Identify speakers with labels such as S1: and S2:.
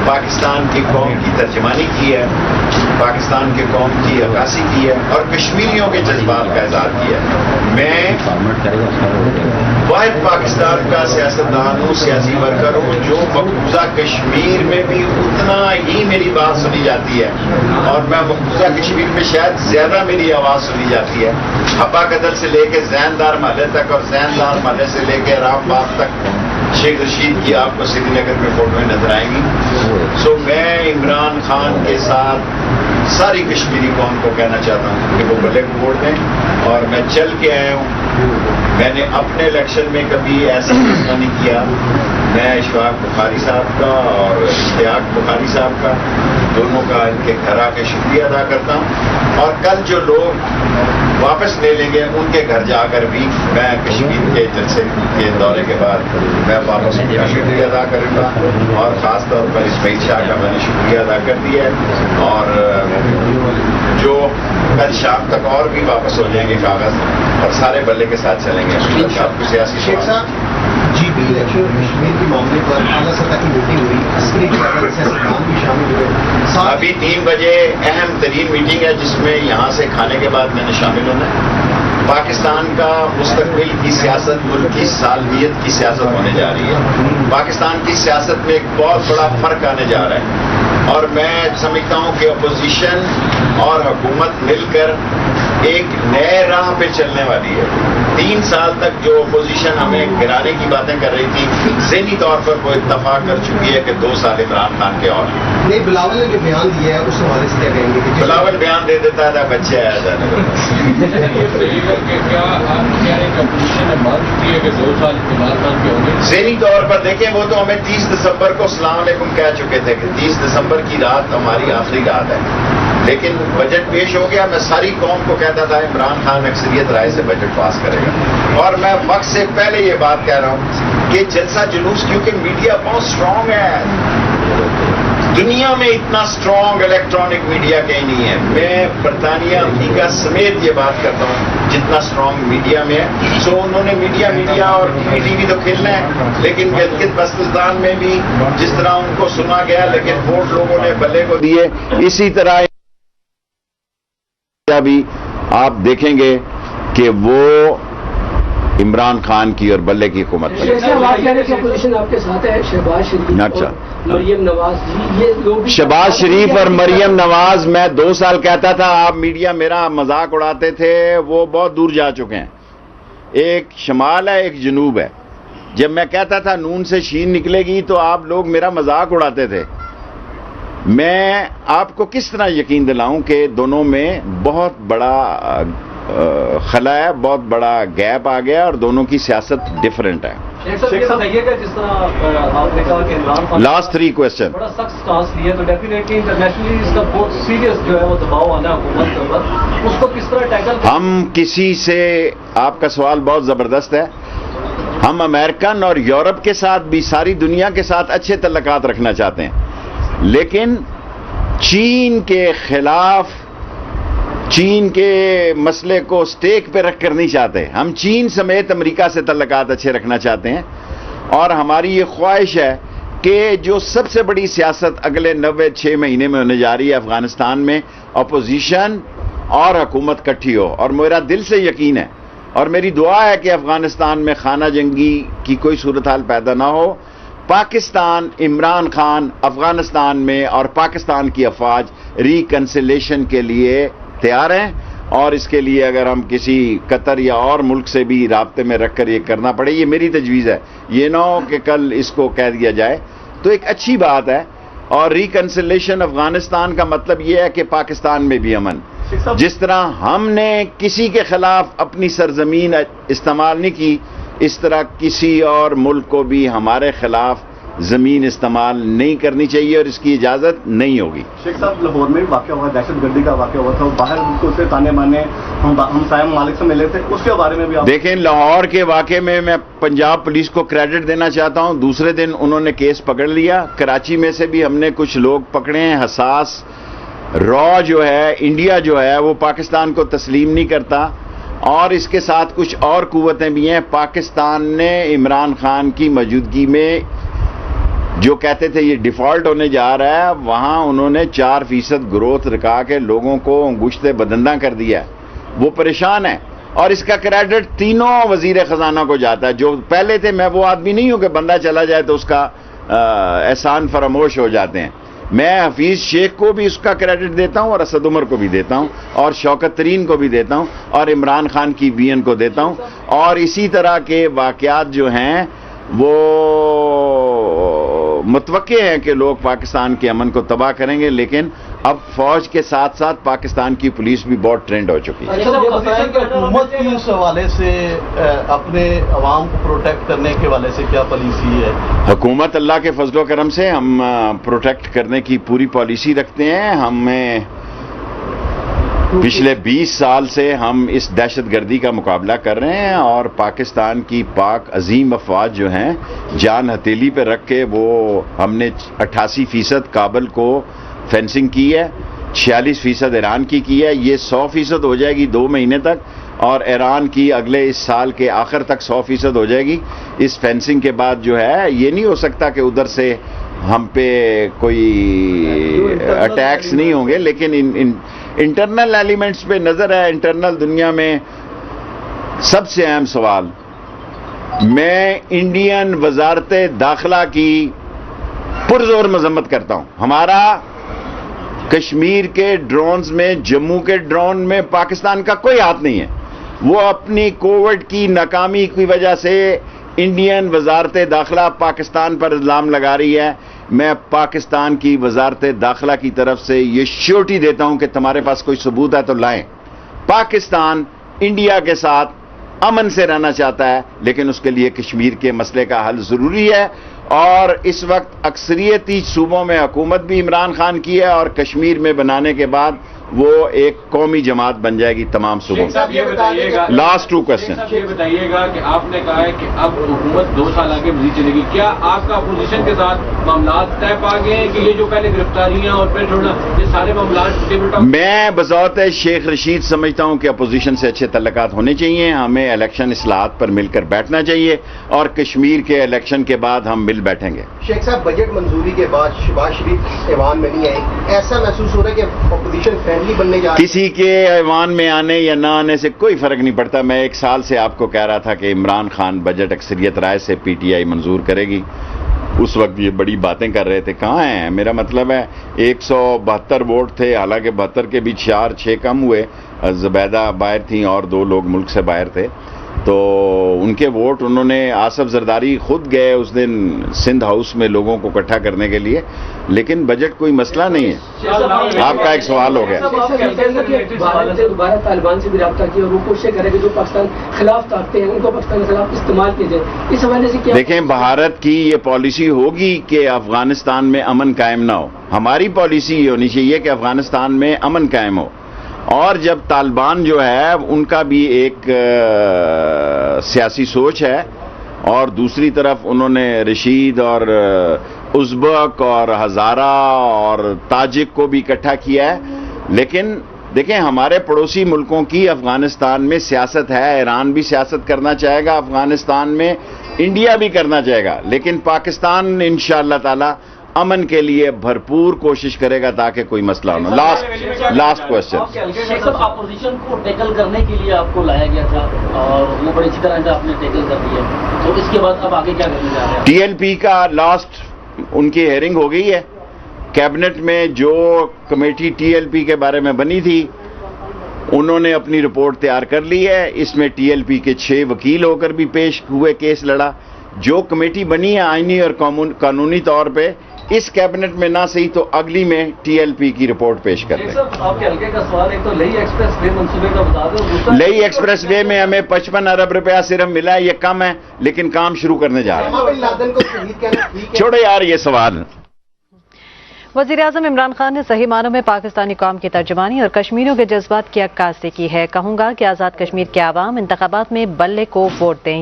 S1: پاکستان کی قوم کی ترجمانی کی ہے، پاکستان کی قوم کی عکاسی کی ہے اور کشمیریوں کے جذبات کا اظہار کیا ہے۔ میں واحد پاکستان کا سیاستدان ہوں، سیاسی ورکر ہوں جو مقبوضہ کشمیر میں بھی اتنا ہی میری بات سنی جاتی ہے، اور میں مقبوضہ کشمیر میں شاید زیادہ میری آواز سنی جاتی ہے، حبا قدر سے لے کے زیندار محلے تک اور زیندار محلے سے لے کے رام باغ تک شیخ رشید کی آپ کو سری نگر میں فوٹویں نظر آئیں گی۔ سو میں عمران خان کے ساتھ ساری کشمیری قوم کو کہنا چاہتا ہوں کہ وہ بلے کو ووٹ دیں، اور میں چل کے آیا ہوں۔ میں نے اپنے الیکشن میں کبھی ایسا فیصلہ نہیں کیا۔ میں اشفاق بخاری صاحب کا اور اشتیاق بخاری صاحب کا دونوں کا ان کے گھر آ کے شکریہ ادا کرتا ہوں، اور کل جو لوگ واپس لے لیں گے ان کے گھر جا کر بھی میں کشمیر کے جلسے کے دورے کے بعد میں واپس ان کا شکریہ ادا کروں گا، اور خاص طور پر اسماعیل شاہ کا میں نے شکریہ ادا کر دیا ہے، اور جو کل شام تک اور بھی واپس ہو جائیں گے کاغذ اور سارے بلے کے ساتھ چلیں گے۔ آپ کو سیاسی
S2: شیخ صاحب جی پی الیکشن کشمیر کے معاملے پر اعلیٰ سطح کی میٹنگ ہوئی، عسکری قیادت سیاستدان بھی شامل ہوئے۔
S1: ابھی 3 بجے اہم ترین میٹنگ ہے جس میں یہاں سے کھانے کے بعد میں نے شامل ہونا ہے۔ پاکستان کا مستقبل کی سیاست، ملک کی سالمیت کی سیاست ہونے جا رہی ہے۔ پاکستان کی سیاست میں ایک بہت بڑا فرق آنے جا رہا ہے، اور میں سمجھتا ہوں کہ اپوزیشن اور حکومت مل کر ایک نئے راہ پہ چلنے والی ہے۔ 3 سال تک جو اپوزیشن ہمیں گرانے کی باتیں کر رہی تھی، ذہنی طور پر وہ اتفاق کر چکی ہے کہ 2 سال عمران خان کے اور
S2: نہیں، بلاول نے جو بیان دیا ہے اس حوالے سے کیا کہیں گے؟
S1: بلاول بیان دے دیتا تھا بچے آیا جانے ذہنی طور پر دیکھیں، وہ تو ہمیں 30 دسمبر کو السلام علیکم کہہ چکے تھے کہ 30 دسمبر کی رات ہماری آخری رات ہے، لیکن بجٹ پیش ہو گیا۔ میں ساری قوم کو کہتا تھا عمران خان اکثریت رائے سے بجٹ پاس کرے گا، اور میں وقت سے پہلے یہ بات کہہ رہا ہوں کہ جلسہ جلوس، کیونکہ میڈیا بہت اسٹرانگ ہے، دنیا میں اتنا اسٹرانگ الیکٹرانک میڈیا کہیں نہیں ہے۔ میں برطانیہ، امریکہ سمیت یہ بات کرتا ہوں جتنا اسٹرانگ میڈیا میں ہے۔ سو انہوں نے میڈیا اور ٹی وی تو کھیلنا ہے، لیکن گلگت بلتستان میں بھی جس طرح ان کو سنا گیا لیکن ووٹ لوگوں نے بلے کو دیے، اسی طرح بھی آپ دیکھیں گے کہ وہ عمران خان کی اور بلے کی حکومت ہے۔ شہباز شریف اور مریم نواز، میں 2 سال کہتا تھا، آپ میڈیا میرا مذاق اڑاتے تھے، وہ بہت دور جا چکے ہیں۔ ایک شمال ہے، ایک جنوب ہے۔ جب میں کہتا تھا نون سے شین نکلے گی تو آپ لوگ میرا مذاق اڑاتے تھے۔ میں آپ کو کس طرح یقین دلاؤں کہ دونوں میں بہت بڑا خلا ہے، بہت بڑا گیپ آ گیا، اور دونوں کی سیاست ڈفرینٹ ہے۔ Last 3 question.
S3: بڑا سخت سٹانس لیا تو ڈیفینیٹلی انٹرنیشنلی اس کا بہت سیریس جو ہے وہ دباؤ آنا ہے حکومت کے اوپر، اس کو کس طرح ٹیکل؟
S1: ہم کسی سے، آپ کا سوال بہت زبردست ہے، ہم امریکن اور یورپ کے ساتھ بھی، ساری دنیا کے ساتھ اچھے تعلقات رکھنا چاہتے ہیں، لیکن چین کے خلاف، چین کے مسئلے کو سٹیک پہ رکھ کر نہیں چاہتے۔ ہم چین سمیت امریکہ سے تعلقات اچھے رکھنا چاہتے ہیں، اور ہماری یہ خواہش ہے کہ جو سب سے بڑی سیاست اگلے 96 مہینے میں ہونے جا رہی ہے افغانستان میں، اپوزیشن اور حکومت کٹھی ہو، اور میرا دل سے یقین ہے اور میری دعا ہے کہ افغانستان میں خانہ جنگی کی کوئی صورتحال پیدا نہ ہو۔ پاکستان، عمران خان افغانستان میں اور پاکستان کی افواج ریکنسیلیشن کے لیے تیار ہیں، اور اس کے لیے اگر ہم کسی قطر یا اور ملک سے بھی رابطے میں رکھ کر یہ کرنا پڑے، یہ میری تجویز ہے، یہ نہ ہو کہ کل اس کو کہہ دیا جائے، تو ایک اچھی بات ہے۔ اور ریکنسیلیشن افغانستان کا مطلب یہ ہے کہ پاکستان میں بھی امن، جس طرح ہم نے کسی کے خلاف اپنی سرزمین استعمال نہیں کی، اس طرح کسی اور ملک کو بھی ہمارے خلاف زمین استعمال نہیں کرنی چاہیے، اور اس کی اجازت نہیں ہوگی۔
S4: شیخ صاحب، لاہور میں واقعہ ہوا، دہشت گردی کا واقعہ ہوا تھا، باہر ملکوں سے تانے بانے ہم سائے ممالک سے ملے تھے، اس کے بارے میں بھی آپ
S1: دیکھیں، لاہور کے واقعے میں پنجاب پولیس کو کریڈٹ دینا چاہتا ہوں، دوسرے دن انہوں نے کیس پکڑ لیا۔ کراچی میں سے بھی ہم نے کچھ لوگ پکڑے ہیں، حساس را جو ہے، انڈیا جو ہے وہ پاکستان کو تسلیم نہیں کرتا، اور اس کے ساتھ کچھ اور قوتیں بھی ہیں۔ پاکستان نے عمران خان کی موجودگی میں جو کہتے تھے یہ ڈیفالٹ ہونے جا رہا ہے، وہاں انہوں نے 4% گروتھ رکھا کے لوگوں کو انگشت بدندہ کر دیا ہے، وہ پریشان ہے، اور اس کا کریڈٹ تینوں وزیر خزانہ کو جاتا ہے۔ جو پہلے تھے، میں وہ آدمی نہیں ہوں کہ بندہ چلا جائے تو اس کا احسان فراموش ہو جاتے ہیں، میں حفیظ شیخ کو بھی اس کا کریڈٹ دیتا ہوں اور اسد عمر کو بھی دیتا ہوں اور شوکت ترین کو بھی دیتا ہوں اور عمران خان کی بی این کو دیتا ہوں، اور اسی طرح کے واقعات جو ہیں وہ متوقع ہیں کہ لوگ پاکستان کے امن کو تباہ کریں گے، لیکن اب فوج کے ساتھ ساتھ پاکستان کی پولیس بھی بہت ٹرینڈ ہو چکی ہے۔
S5: یہ بتائیں کہ حکومت کی اس حوالے سے اپنے عوام کو پروٹیکٹ کرنے کے حوالے سے کیا پالیسی ہے؟
S1: حکومت اللہ کے فضل و کرم سے ہم پروٹیکٹ کرنے کی پوری پالیسی رکھتے ہیں۔ ہمیں پچھلے 20 سال سے ہم اس دہشت گردی کا مقابلہ کر رہے ہیں، اور پاکستان کی پاک عظیم افواج جو ہیں جان ہتھیلی پہ رکھ کے وہ ہم نے 88% کابل کو فینسنگ کی ہے، 46% ایران کی ہے، یہ 100% ہو جائے گی 2 مہینے تک، اور ایران کی اگلے اس سال کے آخر تک 100% ہو جائے گی۔ اس فینسنگ کے بعد جو ہے یہ نہیں ہو سکتا کہ ادھر سے ہم پہ کوئی اٹیکس نہیں ہوں گے، لیکن انٹرنل ایلیمنٹس پہ نظر ہے۔ انٹرنل دنیا میں سب سے اہم سوال، میں انڈین وزارت داخلہ کی پرزور مذمت کرتا ہوں۔ ہمارا کشمیر کے ڈرونز میں، جموں کے ڈرون میں پاکستان کا کوئی ہاتھ نہیں ہے۔ وہ اپنی کووڈ کی ناکامی کی وجہ سے انڈین وزارت داخلہ پاکستان پر الزام لگا رہی ہے۔ میں پاکستان کی وزارت داخلہ کی طرف سے یہ شیورٹی دیتا ہوں کہ تمہارے پاس کوئی ثبوت ہے تو لائیں۔ پاکستان انڈیا کے ساتھ امن سے رہنا چاہتا ہے، لیکن اس کے لیے کشمیر کے مسئلے کا حل ضروری ہے، اور اس وقت اکثریتی صوبوں میں حکومت بھی عمران خان کی ہے، اور کشمیر میں بنانے کے بعد وہ ایک قومی جماعت بن جائے گی تمام صوبوں
S3: صاحب یہ بتائیے گا،
S1: لاسٹ 2 کوسچن۔
S3: یہ بتائیے گا کہ آپ نے کہا ہے کہ اب حکومت 2 سال آگے مزید چلے گی، کیا آپ کا اپوزیشن کے ساتھ معاملات طے پا گئے ہیں کہ یہ جو پہلے گرفتاریاں اور پھر چھوڑنا، یہ سارے معاملات
S1: میں بذات شیخ رشید سمجھتا ہوں کہ اپوزیشن سے اچھے تعلقات ہونے چاہیے، ہمیں الیکشن اصلاحات پر مل کر بیٹھنا چاہیے، اور کشمیر کے الیکشن کے بعد ہم مل بیٹھیں گے۔
S2: شیخ صاحب، بجٹ منظوری کے بعد شہباز شریف ایوان میں نہیں آئے، ایسا محسوس ہو رہا ہے کہ اپوزیشن فرینڈلی بننے جا رہی ہے؟
S1: کسی کے ایوان میں آنے یا نہ آنے سے کوئی فرق نہیں پڑتا۔ میں 1 سال سے آپ کو کہہ رہا تھا کہ عمران خان بجٹ اکثریت رائے سے پی ٹی آئی منظور کرے گی، اس وقت یہ بڑی باتیں کر رہے تھے، کہاں ہیں؟ میرا مطلب ہے 172 ووٹ تھے، حالانکہ 72 کے بھی 4-6 کم ہوئے، زبیدہ باہر تھیں اور 2 لوگ ملک سے باہر تھے، تو ان کے ووٹ انہوں نے، آصف زرداری خود گئے اس دن سندھ ہاؤس میں لوگوں کو اکٹھا کرنے کے لیے، لیکن بجٹ کوئی مسئلہ نہیں ہے۔ آپ کا ایک سوال ہو گیا۔
S6: بھارت سے دوبارہ طالبان سے بھی رابطہ کیا اور وہ کوششیں کرے کہ جو پاکستان خلاف طاقتیں ہیں ان کو پاکستان کے خلاف استعمال کیا جائے، اس حوالے سے کیا؟
S1: دیکھیں، بھارت کی یہ پالیسی ہوگی کہ افغانستان میں امن قائم نہ ہو، ہماری پالیسی یہ ہونی چاہیے کہ افغانستان میں امن قائم ہو، اور جب طالبان جو ہے ان کا بھی ایک سیاسی سوچ ہے، اور دوسری طرف انہوں نے رشید اور ازبک اور ہزارہ اور تاجک کو بھی اکٹھا کیا ہے، لیکن دیکھیں ہمارے پڑوسی ملکوں کی افغانستان میں سیاست ہے، ایران بھی سیاست کرنا چاہے گا افغانستان میں، انڈیا بھی کرنا چاہے گا، لیکن پاکستان انشاءاللہ تعالی امن کے لیے بھرپور کوشش کرے گا تاکہ کوئی مسئلہ نہ ہو۔ Last question.
S7: شیخ صاحب، اپوزیشن کو ٹیکل کرنے کے لیے آپ کو لایا گیا تھا اور وہ بڑی اچھی طرح سے آپ نے ٹیکل کر دیا، تو اس کے بعد اب آگے کیا کرنے جا رہے ہیں؟
S1: ٹی ایل پی کا لاسٹ ان کی ہیئرنگ ہو گئی ہے، کیبنٹ میں جو کمیٹی ٹی ایل پی کے بارے میں بنی تھی انہوں نے اپنی رپورٹ تیار کر لی ہے، اس میں ٹی ایل پی کے 6 وکیل ہو کر بھی پیش ہوئے، کیس لڑا۔ جو کمیٹی بنی ہے آئینی اور قانونی طور پہ اس کیبنٹ میں نہ صحیح تو اگلی میں ٹی ایل پی کی رپورٹ پیش کر دیں۔
S3: آپ کے حلقے کا سوال، ایک تو لئی ایکسپریس وے منصوبے کا بتا دیں۔
S1: لئی ایکسپریس وے میں ہمیں 55 ارب روپیہ صرف ملا ہے، یہ کم ہے لیکن کام شروع کرنے جا رہے ہیں۔
S2: اسامہ بن لادن کو شہید کہنا ٹھیک ہے؟
S1: چھوڑے یار یہ سوال۔
S8: وزیراعظم عمران خان نے صحیح معنوں میں پاکستانی قوم کی ترجمانی اور کشمیریوں کے جذبات کی عکاسی کی ہے۔ کہوں گا کہ آزاد کشمیر کے عوام انتخابات میں بلے کو ووٹ دیں۔